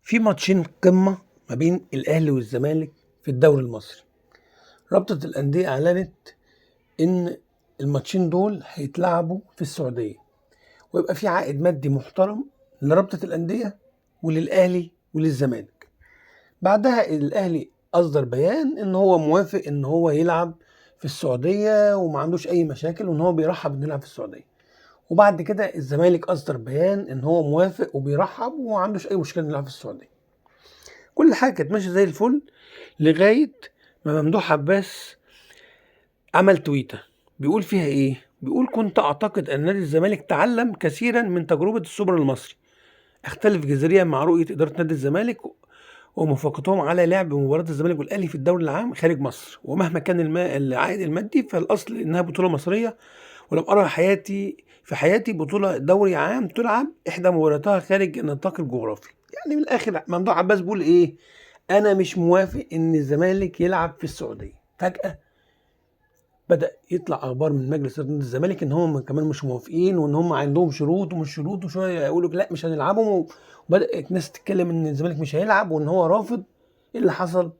في ماتشين قمة ما بين الأهلي والزمالك في الدوري المصري. رابطة الأندية أعلنت إن الماتشين دول هيتلعبوا في السعودية، ويبقى في عائد مادي محترم لرابطة الأندية وللأهلي وللزمالك. بعدها الأهلي أصدر بيان إن هو موافق إن هو يلعب في السعودية وما عندوش أي مشاكل، وإن هو بيرحب إنه يلعب في السعودية. وبعد كده الزمالك أصدر بيان إن هو موافق وبيرحب وما عندوش أي مشكلة إنه يلعب في السعودية. كل حاجة كانت ماشية زي الفل لغاية ما ممدوح عباس عمل تويتة بيقول فيها ايه؟ بيقول: كنت اعتقد ان نادي الزمالك تعلم كثيرا من تجربة السوبر المصري، اختلف جذريا مع رؤية ادارة نادي الزمالك وموافقتهم على لعب مباراة الزمالك والاهلي في الدوري العام خارج مصر، ومهما كان العائد المادي فالاصل انها بطولة مصرية، ولم ارى في حياتي بطولة دوري عام تلعب احدى مباراتها خارج النطاق الجغرافي. يعني من الاخر ممدوح عباس بيقول ايه؟ انا مش موافق ان الزمالك يلعب في السعودية. فجأة بدأ يطلع اخبار من مجلس اداره الزمالك ان هم كمان مش موافقين، وان هم عندهم شروط ومش شروط، وشويه يقولوا لا مش هنلعبهم، وبدأت الناس تتكلم ان الزمالك مش هيلعب وان هو رافض. ايه اللي حصل؟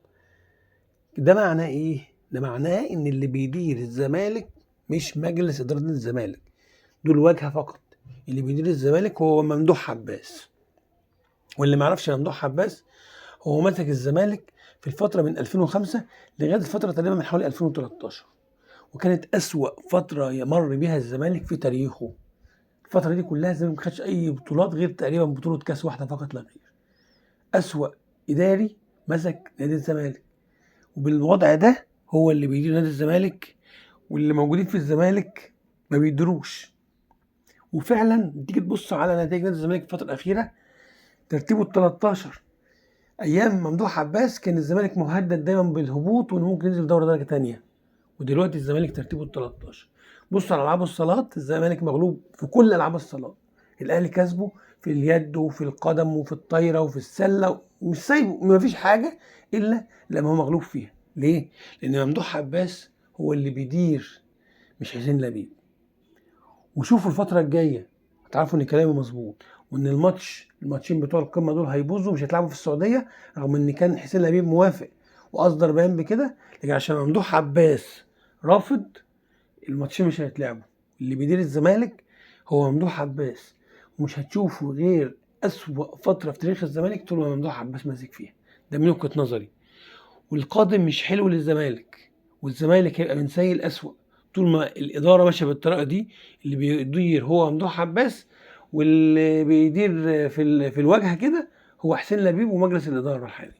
ده معناه ايه؟ ده معناه ان اللي بيدير الزمالك مش مجلس اداره الزمالك، دول واجهه فقط. اللي بيدير الزمالك هو ممدوح عباس. واللي ما يعرفش ممدوح عباس، هو مسك الزمالك في الفتره من 2005 لغايه الفتره تقريبا من حوالي 2013، وكانت أسوأ فترة يمر بها الزمالك في تاريخه. الفترة دي كلها الزمالك ما خدش أي بطولات غير تقريبا بطولة كاس واحدة فقط لا غير. أسوأ إداري مسك نادي الزمالك، وبالوضع ده هو اللي بيدير نادي الزمالك، واللي موجودين في الزمالك ما بيدروش. وفعلا تيجي تبص على نتائج نادي الزمالك في الفترة الأخيرة، ترتيبه ال 13. أيام ممدوح عباس كان الزمالك مهدد دايما بالهبوط وإنه ممكن ينزل دوري درجة تانية، ودلوقتي الزمالك ترتيبه ال 13. بص على العاب الصالات، الزمالك مغلوب في كل العاب الصالات. الاهلي كسبه في اليد وفي القدم وفي الطايره وفي السله، مش سايبه، مفيش حاجه الا لما هو مغلوب فيها. ليه؟ لان ممدوح عباس هو اللي بيدير، مش حسين لبيب. وشوفوا الفتره الجايه هتعرفوا ان كلامي مظبوط، وان الماتشين بتوع القمه دول هيبوظوا، مش هيتلعبوا في السعوديه، رغم ان كان حسين لبيب موافق واصدر بيان بكده، لكن عشان ممدوح عباس رافض الماتشين مش هيتلعبوا. اللي بيدير الزمالك هو ممدوح عباس، ومش هتشوفوا غير أسوأ فترة في تاريخ الزمالك طول ما ممدوح عباس ماسك فيها. ده من وجهة نظري. والقادم مش حلو للزمالك، والزمالك هيبقى من سيء لأسوأ طول ما الإدارة ماشية بالطريقة دي. اللي بيدير هو ممدوح عباس، واللي بيدير في الواجهة كده هو حسين لبيب ومجلس الإدارة الحالي.